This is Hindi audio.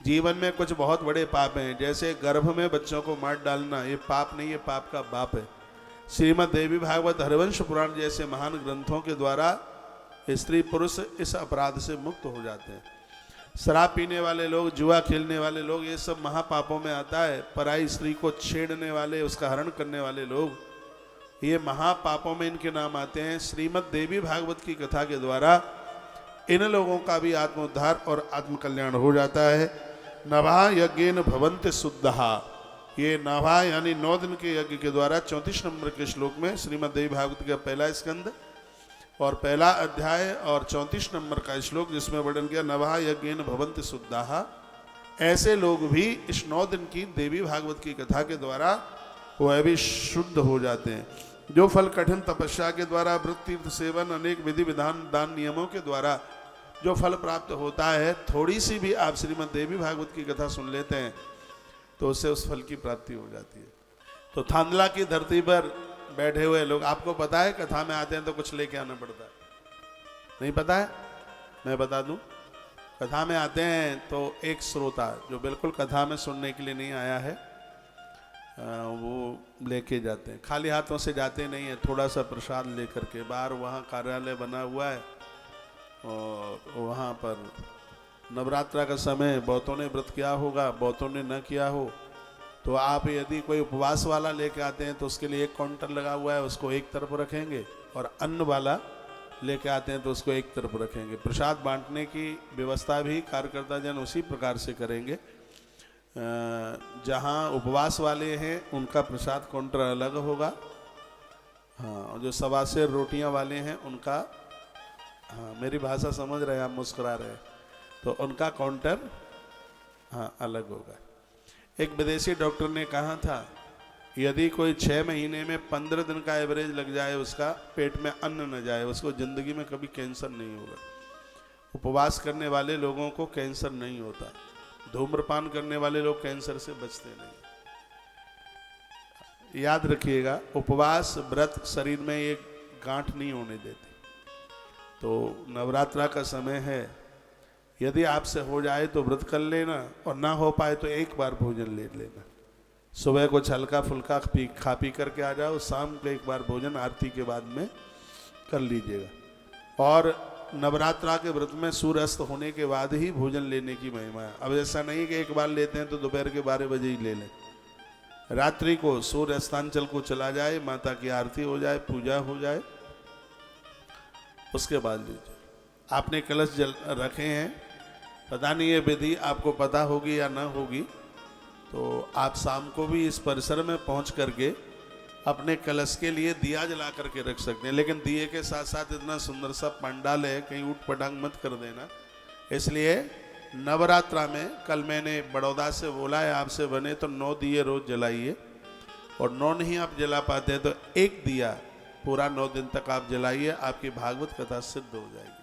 जीवन में कुछ बहुत बड़े पाप हैं, जैसे गर्भ में बच्चों को मार डालना, ये पाप नहीं, ये पाप का बाप है। श्रीमद् देवी भागवत हरिवंश पुराण जैसे महान ग्रंथों के द्वारा स्त्री पुरुष इस अपराध से मुक्त हो जाते हैं। शराब पीने वाले लोग, जुआ खेलने वाले लोग, ये सब महापापों में आता है। पराई स्त्री को छेड़ने वाले, उसका हरण करने वाले लोग, ये महापापों में इनके नाम आते हैं। श्रीमद् देवी भागवत की कथा के द्वारा इन लोगों का भी आत्मोद्धार और आत्मकल्याण हो जाता है। नभा यज्ञेन भवन्ति शुद्धहा, ये नभा यानी 9 दिन के यज्ञ के द्वारा 34 नंबर के श्लोक में श्रीमद् देवी भागवत का पहला स्कंद और पहला अध्याय और 34 नंबर का श्लोक जिसमें वर्णन किया नभा यज्ञेन भवन्ति शुद्धहा, ऐसे लोग भी इस 9 दिन की देवी भागवत की कथा के द्वारा वह भी शुद्ध हो जाते हैं। जो फल कठिन तपस्या के द्वारा, व्रत तीर्थ सेवन, अनेक विधि विधान दान नियमों के द्वारा जो फल प्राप्त होता है, थोड़ी सी भी आप श्रीमद् देवी भागवत की कथा सुन लेते हैं तो उससे उस फल की प्राप्ति हो जाती है। तो थांदला की धरती पर बैठे हुए लोग, आपको पता है कथा में आते हैं तो कुछ लेके आना पड़ता है, नहीं पता है? मैं बता दूं, कथा में आते हैं तो एक श्रोता जो बिल्कुल कथा में सुनने के लिए नहीं आया है वो लेके जाते हैं। खाली हाथों से जाते नहीं है, थोड़ा सा प्रसाद लेकर के। बाहर वहाँ कार्यालय बना हुआ है और वहाँ पर नवरात्रा का समय बहुतों ने व्रत किया होगा, बहुतों ने न किया हो, तो आप यदि कोई उपवास वाला लेके आते हैं तो उसके लिए एक काउंटर लगा हुआ है, उसको एक तरफ रखेंगे, और अन्न वाला लेके आते हैं तो उसको एक तरफ रखेंगे। प्रसाद बांटने की व्यवस्था भी कार्यकर्ता जन उसी प्रकार से करेंगे। जहाँ उपवास वाले हैं उनका प्रसाद काउंटर अलग होगा, हाँ, जो सवासेर रोटियां वाले हैं उनका, हाँ मेरी भाषा समझ रहे हैं आप, मुस्कुरा रहे हैं, तो उनका काउंटर हाँ अलग होगा। एक विदेशी डॉक्टर ने कहा था यदि कोई 6 महीने में 15 दिन का एवरेज लग जाए, उसका पेट में अन्न न जाए, उसको जिंदगी में कभी कैंसर नहीं होगा। उपवास करने वाले लोगों को कैंसर नहीं होता, धूम्रपान करने वाले लोग कैंसर से बचते नहीं। याद रखिएगा, उपवास व्रत शरीर में एक गांठ नहीं होने देती। तो नवरात्रा का समय है, यदि आपसे हो जाए तो व्रत कर लेना, और ना हो पाए तो एक बार भोजन ले लेना। सुबह कुछ हल्का फुल्का खा पी करके आ जाओ, शाम को एक बार भोजन आरती के बाद में कर लीजिएगा। और नवरात्रा के व्रत में सूर्य अस्त होने के बाद ही भोजन लेने की महिमा है। अब ऐसा नहीं कि एक बार लेते हैं तो दोपहर के 12 बजे ही ले लें। रात्रि को सूर्य अस्तांचल को चला जाए, माता की आरती हो जाए, पूजा हो जाए, उसके बाद लीजिए। आपने कलश जल रखे हैं, पता नहीं ये विधि आपको पता होगी या ना होगी, तो आप शाम को भी इस परिसर में पहुंच करके अपने कलश के लिए दिया जला करके रख सकते हैं। लेकिन दिए के साथ साथ इतना सुंदर सा पंडाल है, कहीं ऊट पटांग मत कर देना। इसलिए नवरात्रा में कल मैंने बड़ौदा से बोला है आपसे बने तो 9 दिए रोज जलाइए, और 9 नहीं आप जला पाते हैं तो एक दिया पूरा 9 दिन तक आप जलाइए, आपकी भागवत कथा सिद्ध हो जाएगी।